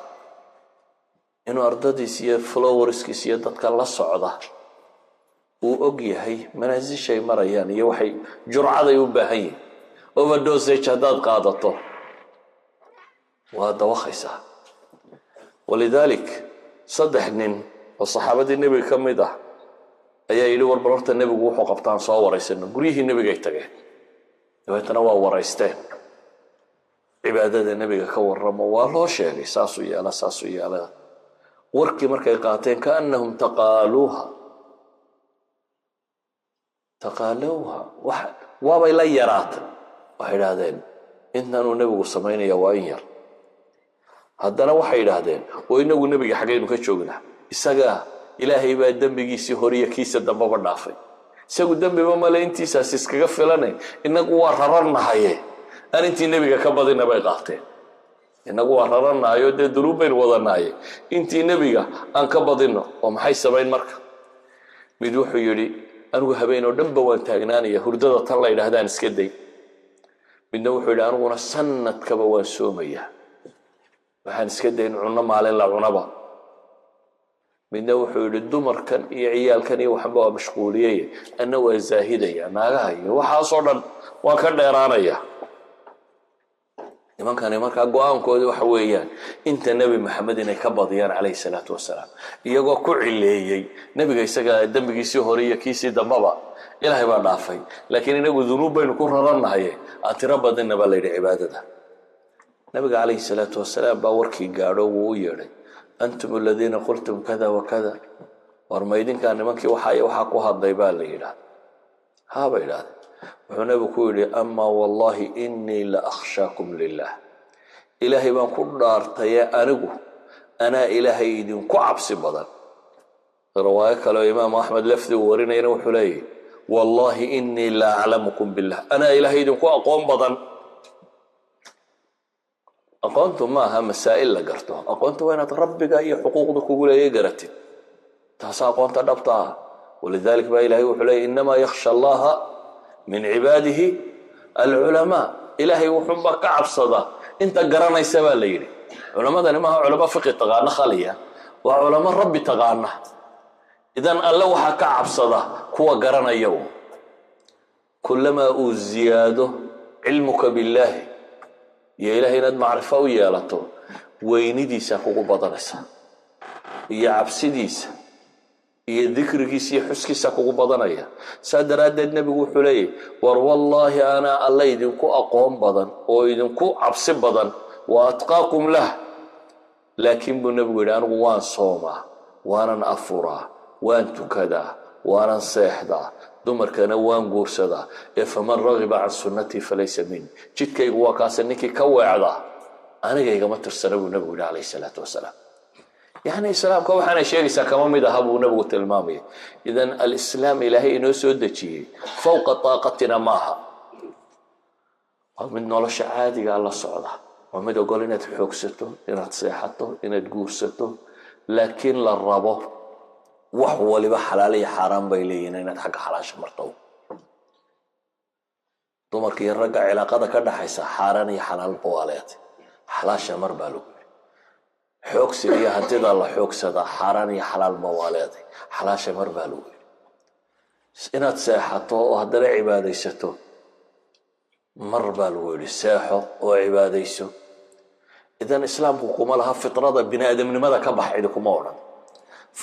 Speaker 2: inuu ardadiis iyo flowerskiis iyo dadka la socda uu og yahay manaasishay marayaan iyo waxay jurcaday u baahan yihin. overdosage haddaad qaadato waa dawaqaysaa. walidaalik 3 nin oo saxaabadii nebiga ka mid ah ayaa yidhi war bal horta nebigu wuxuu qabtaan soo waraysano. guryihii nebigay tageen, dabeetana waa waraysteen, cibaadada nebiga ka warramo waa loo sheegay saasuu yeela saasuu yeela. warkii markay qaateen kaannahum taqaaluuha waabay la yaraatay. waxay idhaahdeen intanuu nebigu samaynaya waa in yar. haddana waxay idhaahdeen oo inagu nebiga xaggaynu ka joognaa, isagaa ilaahay baa dembigiisii horiya kiisa dambaba dhaafay, isagu dembiba male intiisaas iskaga filane inagu waa raranahaye aan intii nebiga ka badina bay qaateen. inagu waa raranahayo dee dunuub baynu wadanaaye intii nebiga aan ka badino. oo maxay samayn marka? mid wuxuu yidhi anigu habeen oo dhanba waan taagnaanaya, hurdada tan la yidhaahdaan iska day. midna wuxuu yidhi aniguna sanadkaba waan soomayaa, waxaan iska dayn cunno maalin la cunaba. midna wuxuu yidhi dumarkan iyo ciyaalkan iyo waxba waa mashquuliyey, anna waa zaahidaya, naagaha iyo waxaasoo dhan waan ka dheeraanaya. nimankani markaa go-aankoodii waxa weeyaan inta nebi maxamed inay ka badiyaan calayhi salaatu wasalaam, iyagoo ku cileeyey nebiga isaga dembigiisii hore iyo kiisii dambaba ilaahay baa dhaafay, laakiin inagu dunuub baynu ku rarannahaye aan tiro badinna baa la yidhi cibaadada. nabiga calayhi salaatu wasalaam baa warkii gaadho wuu u yeedhay, antum aladiina qultum kada wakada, war ma idinkaa nimankii waxaa ku hadlay baa la yidhaahda. haa bay idhahdeen. wuxuu nebigu ku yidhi amaa wallahi inii la akhshaakum lilah, ilaahay baan ku dhaartaye anigu anaa ilaahay idinku cabsi badan. riwaayo kale oo imaamu axmed lafdi uu warinayana wuxuu leeyahy wallahi inii la aclamukum billah, anaa ilaahay idinku aqoon badan. aqoontu maaha masaa'il la garto, aqoontu waa inaad rabbiga iyo xuquuqda kugu leeya garatid, taasa aqoonta dhabta ah. walidalik baa ilahay wuxuu leeyay inamaa yakhsha allaha min cibaadihi alculamaa, ilaahay wuxuunbaa ka cabsada inta garanaysa baa la yidhi. culamadani maaha culamo fiqi taqaana khaliya, waa culamo rabbi taqaana. idan alle waxaa ka cabsada kuwa garanaya. kulamaa uu ziyaado cilmuka billaahi iyo ilahay inaad macrifo u yeelato, weynidiisa kugu badanaysa iyo cabsidiisa iyo dikrigiisa iyo xuskiisa kugu badanaya. saa daraaddeed nebigu wuxuu leeyahy war wallaahi anaa alla idinku aqoon badan oo idinku cabsi badan wa atqaakum lah. laakiin buu nebigu yidhi anigu waan soomaa, waanan afuraa, waan tukadaa, waanan seexdaa, dumarkana waan guursadaa. ee faman ragiba can sunnatii falaysa min, jidkaygu waa kaase ninkii ka weecdaa anigaygama tirsana buu nebigu yidhi calayhi salaatu wasalaam. yani islaamka waxaanay sheegaysaa kama mid aha buu nebigu tilmaamaya. idan alislaam ilaahay inoo soo dejiyey fowqa taaqatina maaha, waa mid nolosha caadigaa la socda, waa mid ogol inaad xoogsato, inaad seexato, inaad guursato, laakiin la rabo wax waliba xalaal iyo xaaraan bay leeyihiin inaad xagga xalaasha marto. dumarka iyo ragga cilaaqada ka dhaxaysa xaaraan iyo xalaalba waa leedahay, xalaasha mar baa lagu yidhi. xoogsiga iyo hantida la xoogsadaa xaaraan iyo xalaalba waa leedahay, xalaasha mar baa lagu yidhi. inaad seexato oo haddana cibaadaysato mar baa lagu yidhi, seexo oo cibaadayso. idan islaamku kuma laha fitrada bini aadamnimada ka bax, cidi kuma odhan.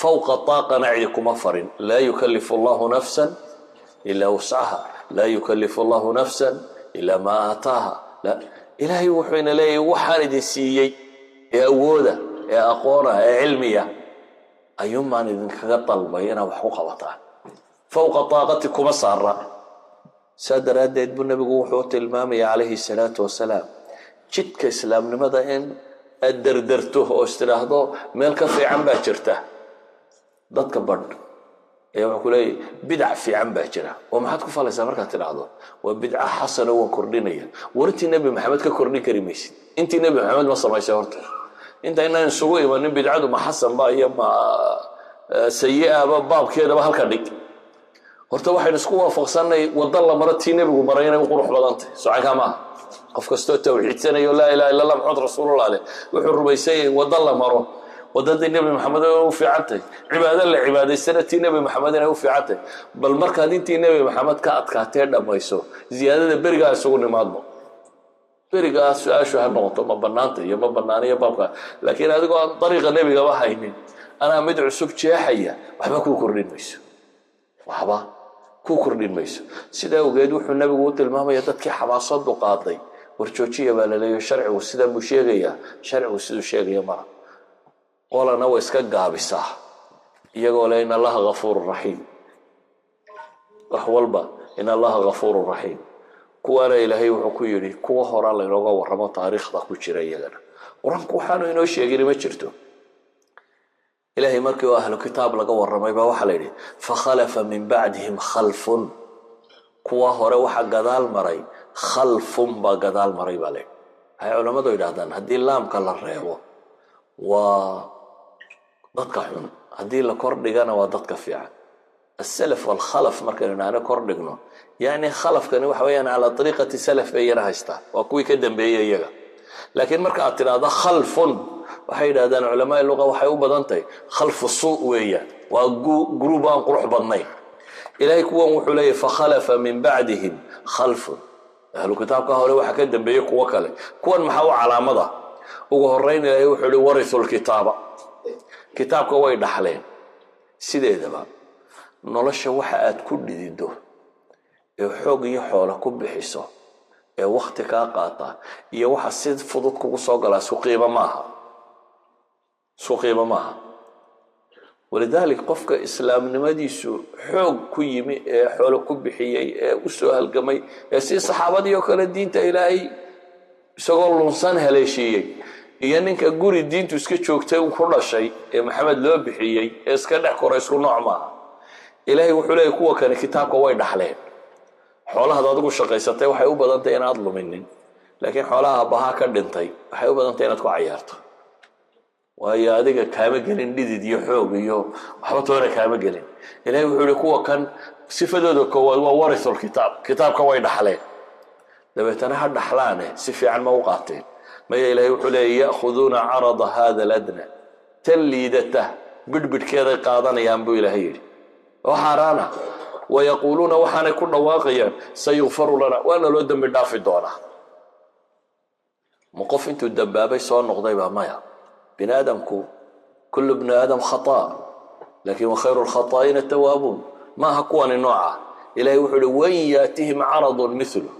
Speaker 2: fowqa taaqana cidi kuma farin. laa yukallifu allahu nafsan ilaa wuscaha, laa yukallifu allahu nafsan ilaa maa aataaha. ilaahay wuxuu ina leeyahay waxaan idin siiyey ee awooda, ee aqoona, ee cilmiya, ayuunbaan idinkaga dalbay inaad wax ku qabataan. fowqa taaqati kuma saara. saa daraaddeed buu nebigu wuxuu tilmaamaya calayhi salaatu wasalaam jidka islaamnimada in aad derderto oo istidhaahdo meel ka fiican baa jirta. dadka badh ayaa wuxuu ku leeyahy bidac fiican baa jira oo maxaad ku falaysaa markaad tidhaahdo waa bidca xasana waan kordhinaya. war intii nebi maxamed ka kordhin kari maysid. intii nebi maxamed ma samaysay horta. inta inaan isugu imanin bidcadu ma xasan ba iyo ma sayi-aba baabkeedaba halka dhig. horta waxaynu isku waafaqsanay wadda la maro tii nebigu maray inay u qurux badan tahay. socankaa maaha. qof kastoo tawxiidsanayo laa ilaha illa allah maxamed rasuulullah leh wuxuu rumaysanyay wadda la maro waddadii nebi maxamed inay u fiican tahay. cibaado la cibaadaysana tii nebi maxamed inay u fiican tahay. bal markaad intii nebi maxamed ka adkaatee dhammayso ziyaadada berigaa isugu nimaadno. berigaa su-aashu ha noqoto ma bannaanta iyo ma bannaaniyo baabka. laakiin adigoo aan dariiqa nebigaba haynin anaa mid cusub jeexaya waxba kuu kordhin mayso. waxba kuu kordhin mayso. sidaa ogeed wuxuu nebigu u tilmaamaya dadkii xamaasadu qaaday warjoojiya baa la leeyahay. sharcigu sidaa buu sheegayaa. sharcigu siduu sheegaya mara. qolana way iska gaabisaa iyagoo le in allaha ghafuuru raxiim. wax walba in allaha ghafuuru raxiim. kuwaana ilaahay wuxuu ku yidhi kuwa horaa laynooga warramo taariikhda ku jira iyagana. qur-aanku waxaanu inoo sheegin ma jirto. ilaahay markii oo ahlu kitaab laga warramay baa waxaa la yidhi fakhalafa min bacdihim khalfun. kuwa hore waxa gadaal maray khalfun baa gadaal maray baa layidhi. waxay culammadu yidhaahdaan haddii laamka la reebo waa dadka xun, haddii la kordhigana waa dadka fiican. السلف والخلف markaynu nahno kor dhigno yani khalafkani waxa weeyaan ala tariiqati salaf bay yara haystaa. waa kuwii ka dambeeyay iyaga. laakiin marka aad tiraahdo khalfun waxay yidhahdaan culamaa luqa waxay u badan tahay khalfu suu weeyaan. waa gruub aan qurux badnayn. ilaahay kuwan wuxuu leeyahy fakhalafa min bacdihim khalfun. ahlu kitaabka hore waxa ka dambeeyey kuwo kale. kuwan maxaa u calaamada? ugu horeyn ilaahay wuxuu yihi warisul kitaaba. kitaabka way dhaxleen. sideedaba nolosha waxa aad ku dhidido ee xoog iyo xoolo ku bixiso ee waqti kaa qaata iyo waxa si fudud kugu soo galaa suuqiiba maaha. walidaalika qofka islaamnimadiisu xoog ku yimi ee xoolo ku bixiyey ee u soo halgamay ee si saxaabadii oo kale diinta ilaahay isagoo lunsan haleeshiiyey iyo ninka guri diintu iska joogtay uu ku dhashay ee maxamed loo bixiyey ee iska dhex koray isku nooc maaha. ilaahay wuxuu leeyahy kuwa kale kitaabka way dhaxleen. xoolahaad adigu shaqaysatay waxay u badantay inaad luminin. laakiin xoolaha aabbahaa ka dhintay waxay u badantay inaad ku cayaarto. waayo adiga kaama gelin dhidid iyo xoog iyo waxba toona kaama gelin. ilaahay wuxuu yihi kuwa kan sifadooda koowaad waa warisul kitaab. kitaabka way dhaxleen. dabeetana ha dhaxlaane si fiican ma u qaateen. maya ilaahay wuxuu leeyahy ya'khuduuna carada hada aladna. tan liidata bidhbidhkeeday qaadanayaan buu ilaahay yidhi. وحارانا ويقولون وحانا كنا واقيا سيغفر لنا وانا لو دم دافي دونا. مقف انتو الدبابي سواء نقضيبها مايا بن آدمكو كل ابن آدم خطاء لكن وخير الخطائين التوابون. ما هكوان النوعة إلهي وحولي وين ياتهم عرض مثله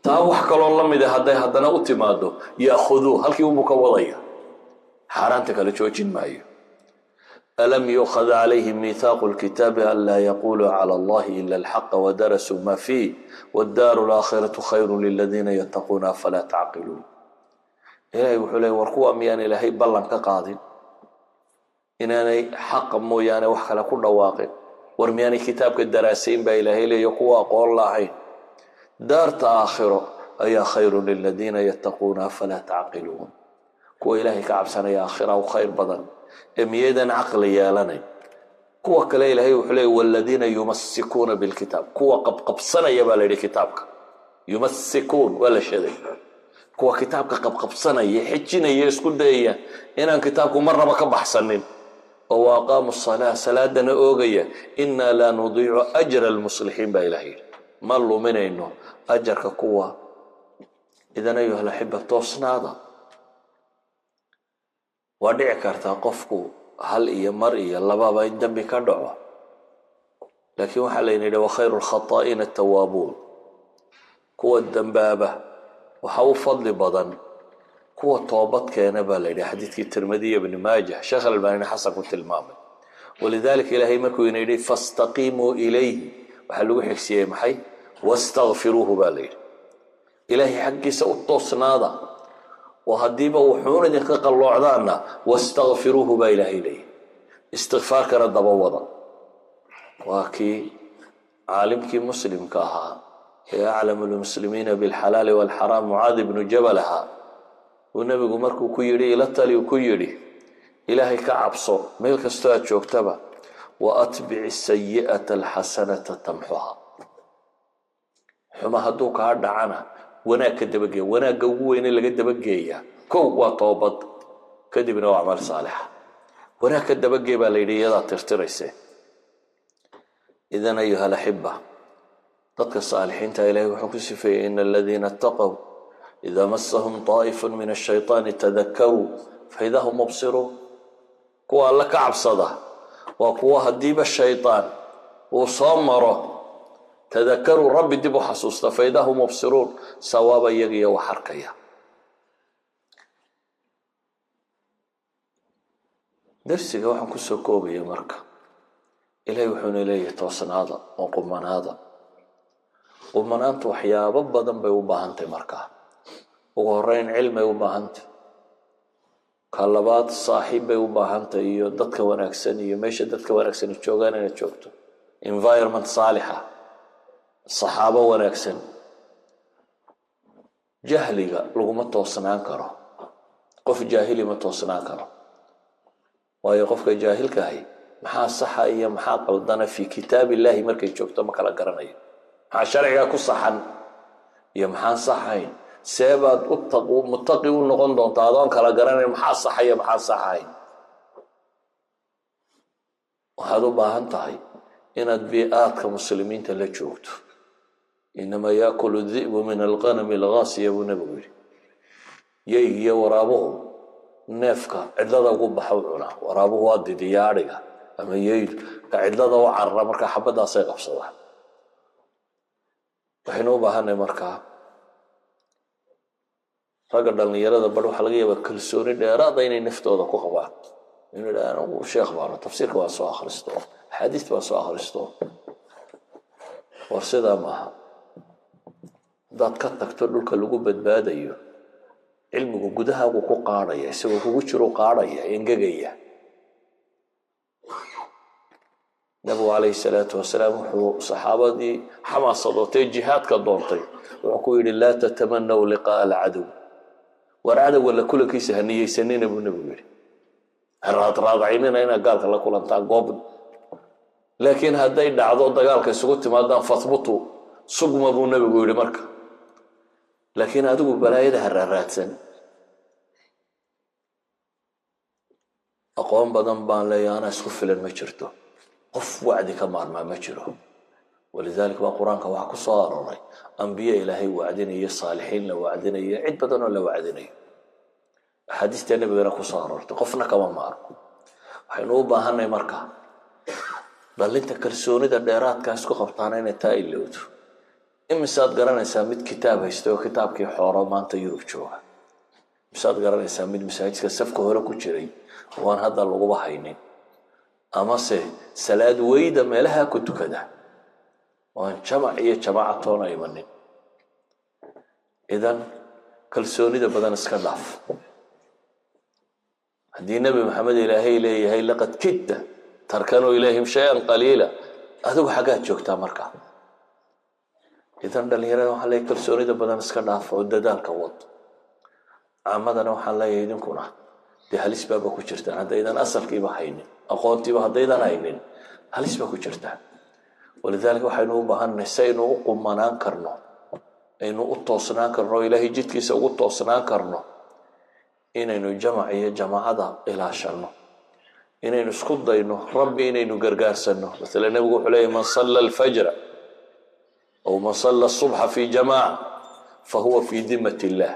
Speaker 2: تاو حكالو الله مدى هدنا أتمادو يأخذوه هل كي أمك وضيا حارانتك لتوجين مايو. ألم يؤخذ عليهم ميثاق الكتاب ألا يقولوا على الله إلا الحق ودرسوا ما فيه والدار الآخرة خير للذين يتقون فلا تعقلون. إلهي وحولي وركوا أميان إلهي بلن كقاضي إناني حق موياني وحكلا كل واقع ورمياني كتاب الدراسين بإلهي ليقوى قول الله دار آخرة أي خير للذين يتقون فلا تعقلون. كو إلهي كعب سنة يا آخرة وخير بدن ميدا عقليا لنا. كوا كلا إلهي وحلي والذين يمسكون بالكتاب. كوا قبصنا يبالي لكتابك يمسكون ولا شيء. كوا كتابك قبصنا يحجنا يسكن دايا إن كتابك مرة ما كبحسنين. وأقاموا الصلاة صلاة أوغية إنا لا نضيع أجر المصلحين بإلهي. مالو من إنه أجرك كوا. إذا أيها الأحبة توصنا هذا waa dhici kartaa qofku hal iyo mar iyo lababa in dambi ka dhaco. laakiin waxaa layna yidhi wakhayru lkhataa'iina atawaabuun. kuwa dambaaba waxa u fadli badan kuwa toobad keena baa layidhi xadiidkii tirmidiya ibni maajah sheekh albaanina xasan ku tilmaamay. walidaalika ilaahay markuu ina yidhi fastaqiimuu ilayhi waxaa lagu xigsiiyey maxay wastakfiruuhu baa la yidhi ilaahay xaggiisa u toosnaada oo haddiiba wuxuun idinka qalloocdaanna wastakfiruuhu baa ilaahay leeyahy istikfaarkana daba wada waa kii caalimkii muslimka ahaa ee aclamu lmuslimiina bilxalaali waalxaraam mucaad ibnu jabal ahaa uu nebigu markuu ku yidhi ila tali uu ku yidhi ilaahay ka cabso meel kastoo aad joogtaba wa atbici sayi'ata alxasanata tamxuha xuma hadduu kaa dhacana wanaag ka dabageeya wanaagga ugu weyne laga dabageeyaa kow waa toobad kadibna waa acmaal saalixa wanaag ka dabagee baa la yidhi iyadaa tirtirayse idan ayuha alaxiba dadka saalixiinta ilaahay wuxuu ku sifeeyey ina aladiina ataqow idaa masahum طaa'ifun min ashayطaani tadakaruu faidaa hum mubsiruun kuwa alla ka cabsada waa kuwa haddiiba shayطaan uu soo maro tadakaruu rabbi dib u xasuusta faidaa hum mubsiruun sawaaba iyagiyo wax arkaya darsiga waxaan kusoo koobaya marka ilaahay wuxuuna leeyahay toosnaada oo qumanaada qumanaantu waxyaabo badan bay u baahantahy markaa ugu horeyn cilmay u baahantay ka labaad saaxiib bay u baahantahy iyo dadka wanaagsan iyo meesha dadka wanaagsan joogaan inaad joogto environment saalixa saxaabo wanaagsan jahliga laguma toosnaan karo qof jaahili ma toosnaan karo waayo qofka jaahilkahay maxaa saxa iyo maxaa qaldana fi kitaab illaahi markay joogto ma kala garanayo maxaa sharciga ku saxan iyo maxaan saxayn seebaad muttaqi u noqon doontaa adoon kala garanayn maxaa saxaya maxaa saxayn waxaad u baahan tahay inaad bii'aadka muslimiinta la joogto inamaa yaakulu di'bu min alqanami algaasiya buu nebigu yidhi yeyg iyo waraabuhu neefka cidlada ugu baxa u cunaa waraabuhu waa didiya adhiga ama yeydu ka cidlada u carara markaa xabaddaasay qabsadaan waxaynu u baahanay markaa ragga dhallinyarada bar waxaa laga yaabaa kalsooni dheeraada inay naftooda ku qabaan inuu yidhaha anigu sheekh baano tafsiirka waan soo akhristo axaadiista waan soo akhristo war sidaa maaha haddaad ka tagto dhulka lagu badbaadayo cilmigu gudahaagu ku qaadhaya isagoo kugu jiro qaadhaya engegaya nabigu calayhi salaatu wasalaam wuxuu saxaabadii xamaasadootay jihaadka doontay wuxuu ku yidhi laa tatamanaw liqaa'a alcadow war cadowga la kulankiisa ha niyeysanina buu nebigu yidhi ha raadraadacinina inaad gaalka la kulantaan goob laakiin hadday dhacdo dagaalka isugu timaadaan fahbutu sugma buu nebigu yidhi marka laakiin adigu balaayada ha raaraadsan aqoon badan baan leeyahay anaa isku filan ma jirto qof wacdi ka maarmaa ma jiro walidaalika baa qur-aanka waxaa ku soo arooray ambiye ilaahay wacdinayo saalixiin la wacdinayo cid badanoo la wacdinayo axaadiistaa nebigana ku soo aroortay qofna kama maarmo waxaynu u baahanay marka dhallinta kalsoonida dheeraadkaa isku qabtaana inay taa ilowdo imisaad garanaysaa mid kitaab haysta oo kitaabkii xooro maanta yurub jooga misaad garanaysaa mid masaajidka safka hore ku jiray waan hadda laguba haynin amase salaad weyda meelaha ku tukada waan jamac iyo jamaaca toona imanin idan kalsoonida badan iska dhaaf haddii nebi maxamed ilaahay leeyahay laqad kidta tarkanuu ilayhim shay-an qaliila adigu xaggaad joogtaa markaa idan dhallinyarada waxaan leeyahay kalsoonida badan iska dhaaf oo dadaalka wad caamadana waxaan leeyahay idinkuna dee halis baaba ku jirtaan haddaydan asalkiiba haynin aqoontiiba haddaydan haynin halis baa ku jirtaan walidaalika waxaynu u baahannahay si aynu u qumanaan karno aynu u toosnaan karno oo ilaahay jidkiisa ugu toosnaan karno inaynu jamac iyo jamaacada ilaashanno inaynu isku dayno rabbi inaynu gargaarsanno masala nebigu wuxuu leeyahy man salla alfajra aw man salla asubxa fi jamaaca fahuwa fi dimmati illah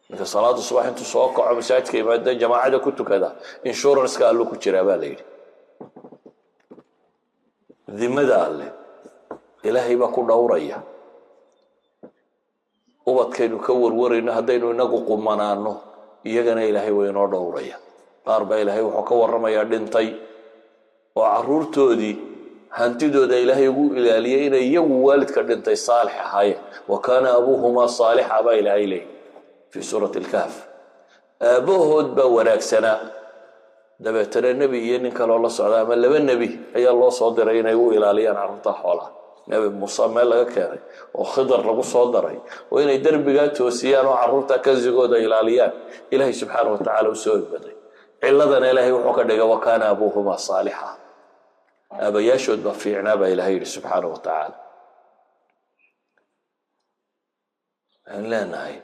Speaker 2: ninka salaada subax intuu soo kaco masaajidka imaada jamaacada ku tukada insuranska allo ku jiraa baa la yidhi dimada alle ilaahay baa ku dhowraya ubadkaynu ka warwarayno haddaynu inagu qumanaano iyagana ilaahay waa inoo dhowraya qaar baa ilaahay wuxuu ka warramayaa dhintay oo carruurtoodii hantidooda ilaahay ugu ilaaliyay inay iyagu waalidka dhintay saalix ahaayeen wa kaana abuuhumaa saalixa baa ilaahay leeyay fii suurati alkahf aabahood baa wanaagsanaa dabeetana nebi iyo nin kaloo la socda ama laba nebi ayaa loo soo diray inay u ilaaliyaan carruurta xoolaha nebi muuse meel laga keenay oo khidar lagu soo daray oo inay derbigaa toosiyaan oo carruurta kansigooda ilaaliyaan ilaahay subxaana wa tacaala u soo egbaday ciladana ilaahay wuxuu ka dhigay wa kaana abuuhumaa saalixa aabayaashood baa fiicnaa baa ilaahay yidhi subxaana wa tacaala waxaan leenahay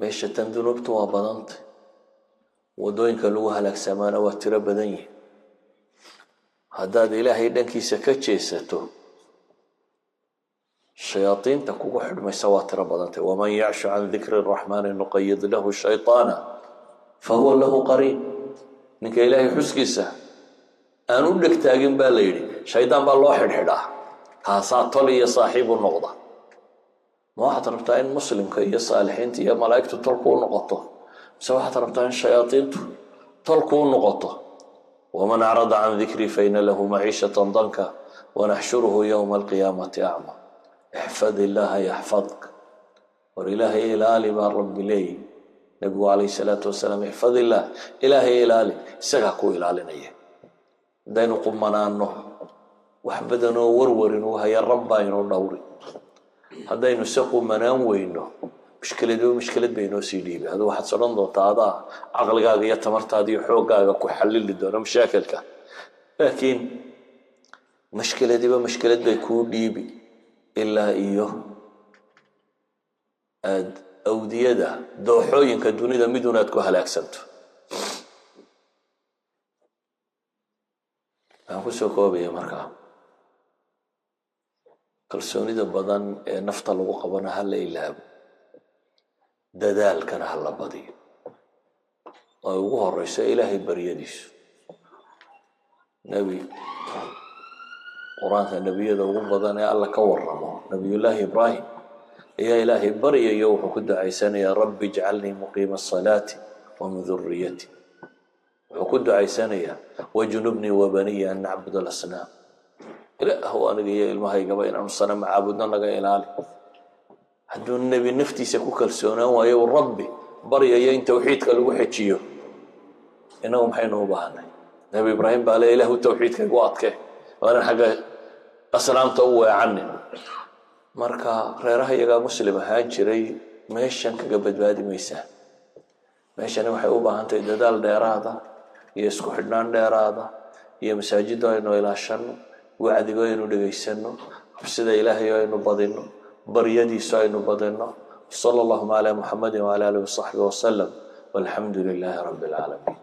Speaker 2: meesha tan dunuubtu waa badantay waddooyinka lagu halaagsamaana waa tiro badan yihin haddaad ilaahay dhankiisa ka jeesato shayaadiinta kugu xidhmaysa waa tiro badantay waman yacshu can dikri araxmaani nuqayid lahu shayطaana fahuwa lahu qariin ninka ilaahay xuskiisa aan u dhegtaagin baa la yidhi shaydaan baa loo xidhxidhaa kaasaa tol iyo saaxiib u noqda ma waxaad rabtaa in muslimka iyo saalixiinta iyo malaa'igtu tolku u noqoto mise waxaad rabtaa in shayaadiintu tolku u noqoto waman acrada can dikrii faina lahu maciishatan danka wanaxshuruhu yowma alqiyaamati acma ixfad illaaha yaxfadk war ilaahay ilaali baa rabbi leeyi nebigu calayhi salaatu wasalaam ixfad illaah ilaahay ilaali isagaa ku ilaalinaya haddaynu qumanaanno wax badanoo warwarin uu haya rabbaa inuu dhowri haddaynu se qumanaan weyno mushkilad bay inoo sii dhiibi adu waxaad sodhan doontaa adaa caqligaaga iyo tamartaada iyo xooggaaga ku xallili doona mashaakilka laakiin mushkilad bay kuu dhiibi ilaa iyo aad awdiyada dooxooyinka dunida midun aad ku halaagsanto waxaan kusoo koobaya markaa kalsoonida badan ee nafta lagu qabana ha la ilaabo dadaalkana ha la badiyo ay ugu horeyso ilaahay baryadiisu nebi qur-aanka nebiyada ugu badan ee alla ka warramo nebiyullaahi ibraahim ayaa ilaahay baryayo wuxuu ku ducaysanayaa rabbi ijcalnii muqiima asalaati wa min duriyati wuxuu ku ducaysanayaa wajnubnii wabaniya an nacbud alasnaam ilaahu aniga iyo ilmahaygaba inaanu sana macaabudno naga ilaali hadduu nebi naftiisa ku kalsoonaan waayo uu rabbi baryayo in tawxiidka lagu xejiyo inagu maxaynu u baahanay nebi ibraahim baa le ilaahu tawxiidka igu adkee waanan xagga asnaamta u weecanin marka reeraha iyagaa muslim ahaan jiray meeshan kaga badbaadi maysaa meeshani waxay u baahan tahay dadaal dheeraada iyo isku xidhnaan dheeraada iyo masaajidda aynu ilaashanno wacdigo aynu dhegaysano xabsida ilaahay aynu badino baryadiisu aynu badino sala allahuma calaa muxamadin wacala aalihi wasaxbihi wasalam walxamdu lilaahi rabbi alcaalamiin